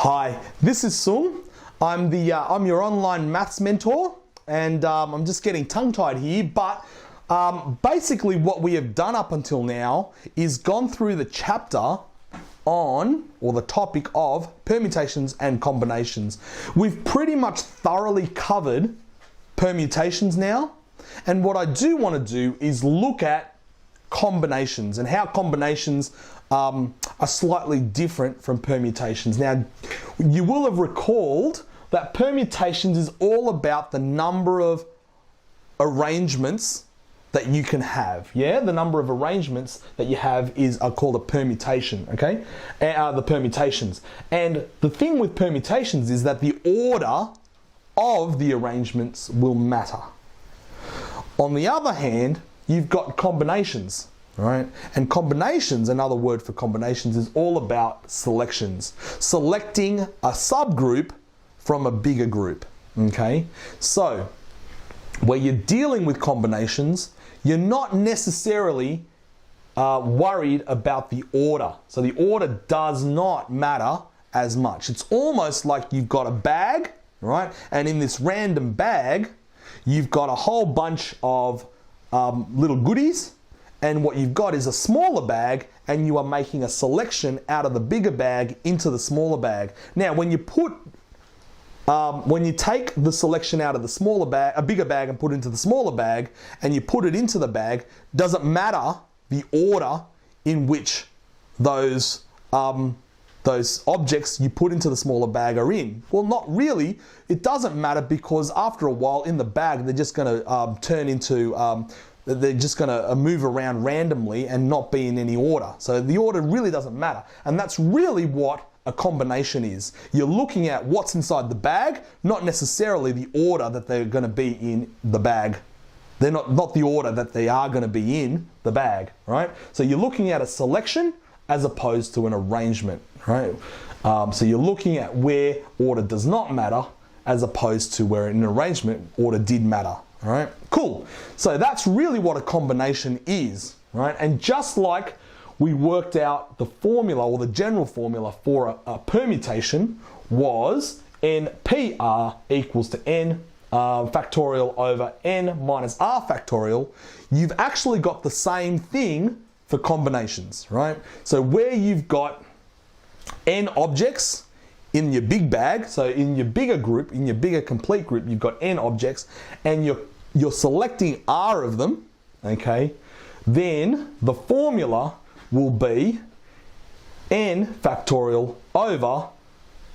Hi, this is Sung. I'm your online maths mentor, and I'm just getting tongue-tied here, but basically what we have done up until now is gone through the chapter on, or the topic of, permutations and combinations. We've pretty much thoroughly covered permutations now, and what I do want to do is look at combinations and how combinations are slightly different from permutations. Now, you will have recalled that permutations is all about the number of arrangements that you can have. Yeah, the number of arrangements that you have are called a permutation, okay? The permutations. And the thing with permutations is that the order of the arrangements will matter. On the other hand, you've got combinations, right? And combinations, another word for combinations, is all about selections. Selecting a subgroup from a bigger group, okay? So, where you're dealing with combinations, you're not necessarily worried about the order. So the order does not matter as much. It's almost like you've got a bag, right? And in this random bag, you've got a whole bunch of little goodies, and what you've got is a smaller bag, and you are making a selection out of the bigger bag into the smaller bag. Now, when you take the selection out of the smaller bag, a bigger bag, and put it into the smaller bag, and you put it into the bag, doesn't matter the order in which those objects you put into the smaller bag are in. Well, not really. It doesn't matter, because after a while in the bag, they're just going to turn into, they're just going to move around randomly and not be in any order. So the order really doesn't matter. And that's really what a combination is. You're looking at what's inside the bag, not necessarily the order that they're going to be in the bag. They're not the order that they are going to be in the bag, right? So you're looking at a selection as opposed to an arrangement, right? So you're looking at where order does not matter as opposed to where in an arrangement order did matter, all right? Cool. So that's really what a combination is, right? And just like we worked out the formula, or the general formula for a permutation was NPR equals to N factorial over N minus R factorial. You've actually got the same thing for combinations, right? So where you've got N objects in your big bag, so in your bigger group, in your bigger complete group, you've got N objects, and you're selecting R of them, okay, then the formula will be N factorial over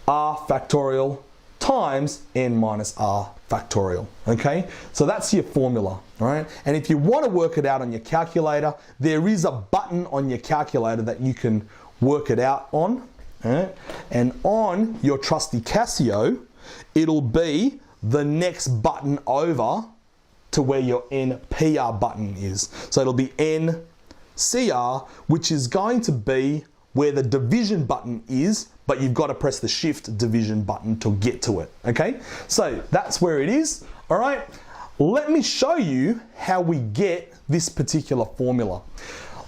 R factorial times N minus R factorial, okay? So that's your formula, all right? And if you want to work it out on your calculator, there is a button on your calculator that you can work it out on, all right? And on your trusty Casio, it'll be the next button over to where your NPR button is. So it'll be NCR, which is going to be where the division button is, but you've got to press the shift division button to get to it, okay? So that's where it is, all right? Let me show you how we get this particular formula.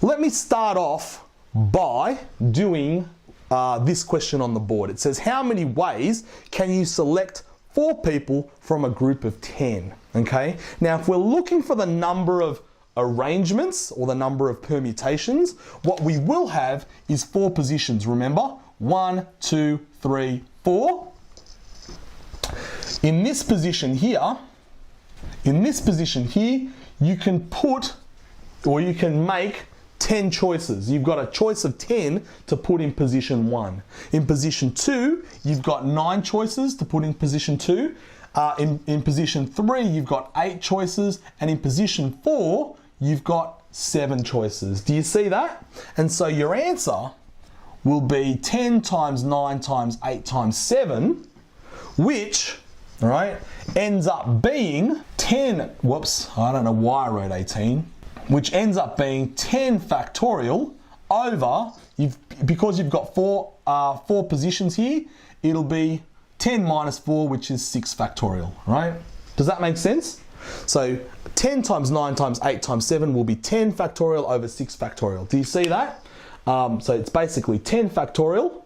Let me start off by doing this question on the board. It says, how many ways can you select 4 people from a group of 10, okay? Now, if we're looking for the number of arrangements or the number of permutations, what we will have is 4 positions, remember? 1, 2, 3, 4. In this position here, you can put, or you can make 10 choices. You've got a choice of 10 to put in position 1. In position 2, you've got 9 choices to put in position 2. In position 3, you've got 8 choices, and in position 4, you've got 7 choices. Do you see that? And so your answer will be 10 times 9 times 8 times 7, which, all right, ends up being 10, whoops, I don't know why I wrote 18, which ends up being 10 factorial over, because you've got 4 positions here, it'll be 10 minus 4, which is 6 factorial, right? Does that make sense? So 10 times 9 times 8 times 7 will be 10 factorial over 6 factorial. Do you see that? So it's basically 10 factorial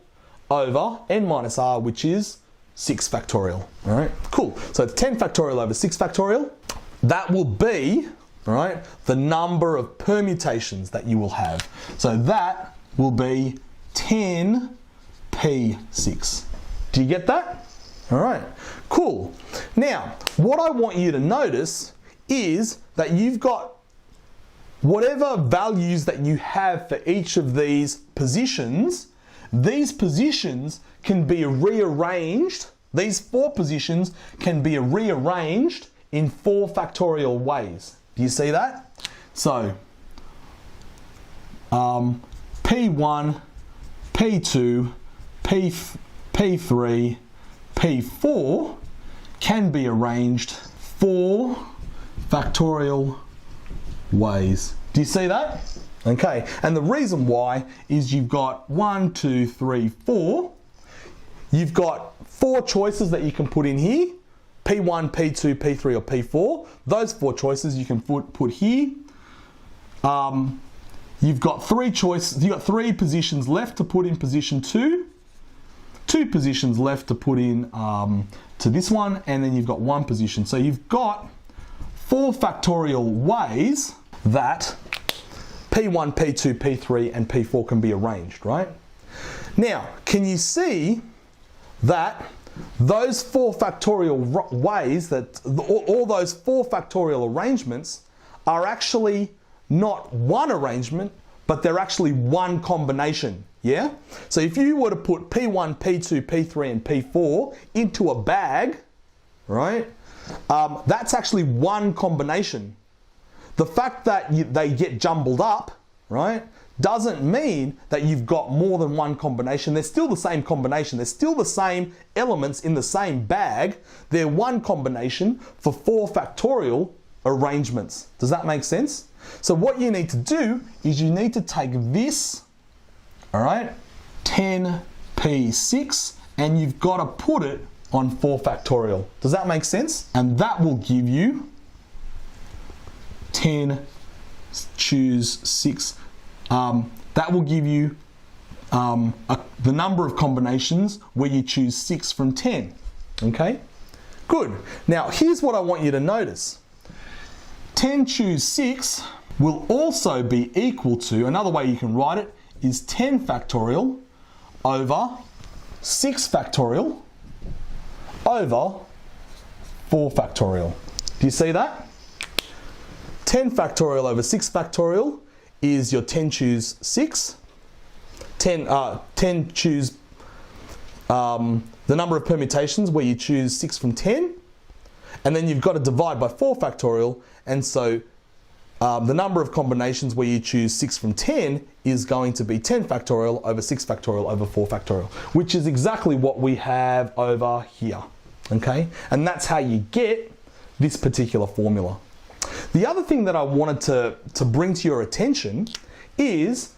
over n minus r, which is 6 factorial. All right, cool. So it's 10 factorial over 6 factorial. That will be, all right, the number of permutations that you will have. So that will be 10p6. Do you get that? All right, cool. Now, what I want you to notice is that you've got whatever values that you have for each of these positions can be rearranged. These 4 positions can be rearranged in 4 factorial ways. Do you see that? So, P1, P2, P3, P4 can be arranged 4 factorial ways. Do you see that? Okay, and the reason why is you've got 1, 2, 3, 4. You've got 4 choices that you can put in here. P1, P2, P3, or P4. Those 4 choices you can put here. You've got 3 choices. You've got 3 positions left to put in position 2. 2 positions left to put in to this one, and then you've got 1 position. So you've got 4 factorial ways that P1, P2, P3, and P4 can be arranged, right? Now, can you see that those 4 factorial ways, that all those 4 factorial arrangements are actually not one arrangement, but they're actually one combination, yeah? So if you were to put P1, P2, P3, and P4 into a bag, right, that's actually one combination. The fact that they get jumbled up, right, doesn't mean that you've got more than one combination. They're still the same combination. They're still the same elements in the same bag. They're one combination for 4 factorial arrangements. Does that make sense? So what you need to do is you need to take this, all right, 10p6, and you've got to put it on 4 factorial. Does that make sense? And that will give you 10, choose 6. That will give you the number of combinations where you choose 6 from 10. Okay? Good. Now, here's what I want you to notice. 10 choose 6 will also be equal to, another way you can write it is 10 factorial over 6 factorial over 4 factorial. Do you see that? 10 factorial over 6 factorial is your 10 choose 6. 10 choose the number of permutations where you choose 6 from 10. And then you've got to divide by 4 factorial. And so the number of combinations where you choose 6 from 10 is going to be 10 factorial over 6 factorial over 4 factorial, which is exactly what we have over here. Okay? And that's how you get this particular formula. The other thing that I wanted to bring to your attention is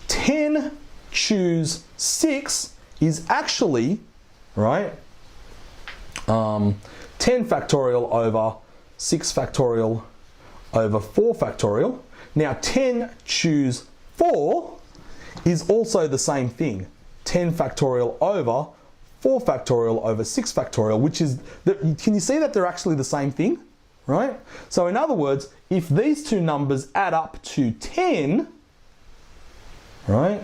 10 choose 6 is actually, right, 10 factorial over 6 factorial over 4 factorial. Now 10 choose 4 is also the same thing. 10 factorial over 4 factorial over 6 factorial, which is, can you see that they're actually the same thing? Right? So in other words, if these two numbers add up to 10, right,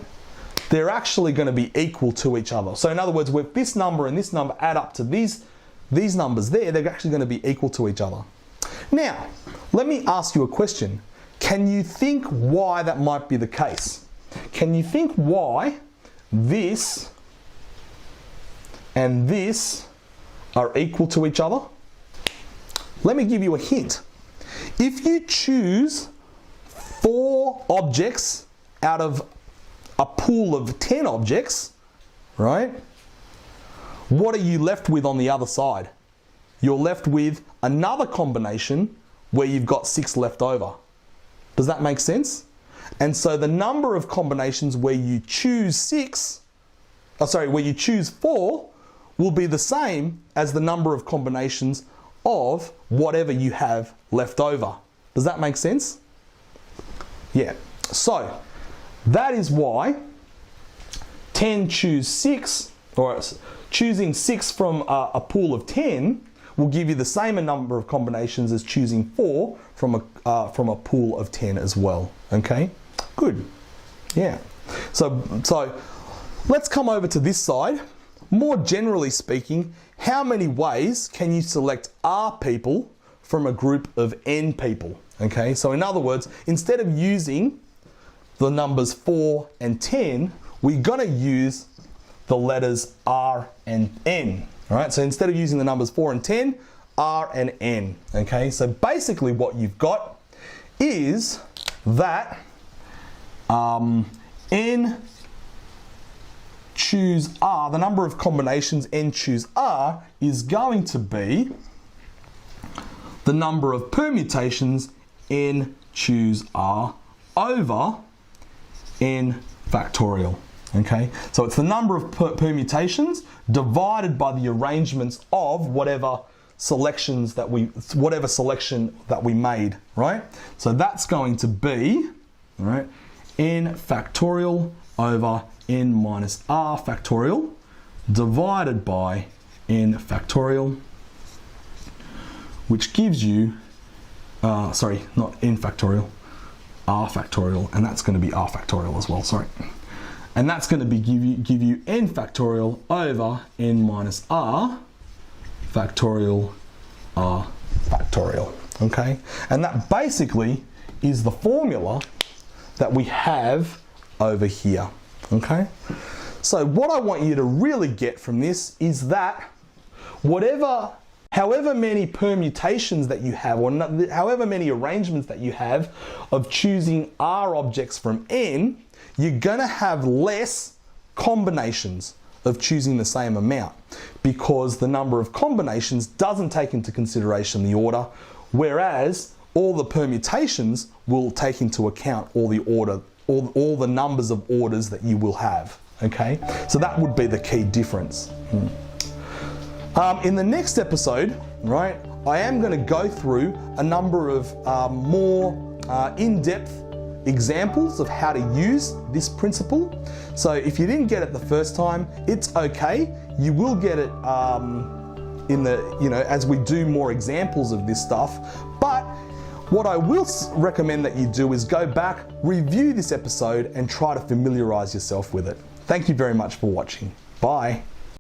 they're actually going to be equal to each other. So in other words, if this number and this number add up to these numbers there, they're actually going to be equal to each other. Now, let me ask you a question. Can you think why that might be the case? Can you think why this and this are equal to each other? Let me give you a hint. If you choose 4 objects out of a pool of 10 objects, right, what are you left with on the other side? You're left with another combination where you've got 6 left over. Does that make sense? And so the number of combinations where you choose where you choose 4 will be the same as the number of combinations of whatever you have left over. Does that make sense? Yeah. So that is why 10 choose 6, or choosing 6 from a pool of 10 will give you the same number of combinations as choosing 4 from a pool of 10 as well. Okay, good. Yeah. So let's come over to this side. More generally speaking, how many ways can you select R people from a group of N people? Okay, so in other words, instead of using the numbers 4 and 10, we're going to use the letters R and N. All right, so instead of using the numbers 4 and 10, R and N. Okay, so basically what you've got is that N choose R, the number of combinations N choose R is going to be the number of permutations N choose R over N factorial. Okay, so it's the number of permutations divided by the arrangements of whatever selection that we made, right? So that's going to be, all right, N factorial over N minus R factorial divided by N factorial, which gives you, sorry, not N factorial, R factorial, and that's going to be R factorial as well, sorry. And that's going to be give you N factorial over N minus R factorial R factorial, okay? And that basically is the formula that we have over here, okay? So what I want you to really get from this is that however many permutations that you have, or however many arrangements that you have of choosing R objects from N, you're gonna have less combinations of choosing the same amount, because the number of combinations doesn't take into consideration the order, whereas all the permutations will take into account all the numbers of orders that you will have. Okay, so that would be the key difference. In the next episode, right, I am going to go through a number of more in-depth examples of how to use this principle. So if you didn't get it the first time, it's okay. You will get it as we do more examples of this stuff. But what I will recommend that you do is go back, review this episode, and try to familiarize yourself with it. Thank you very much for watching. Bye.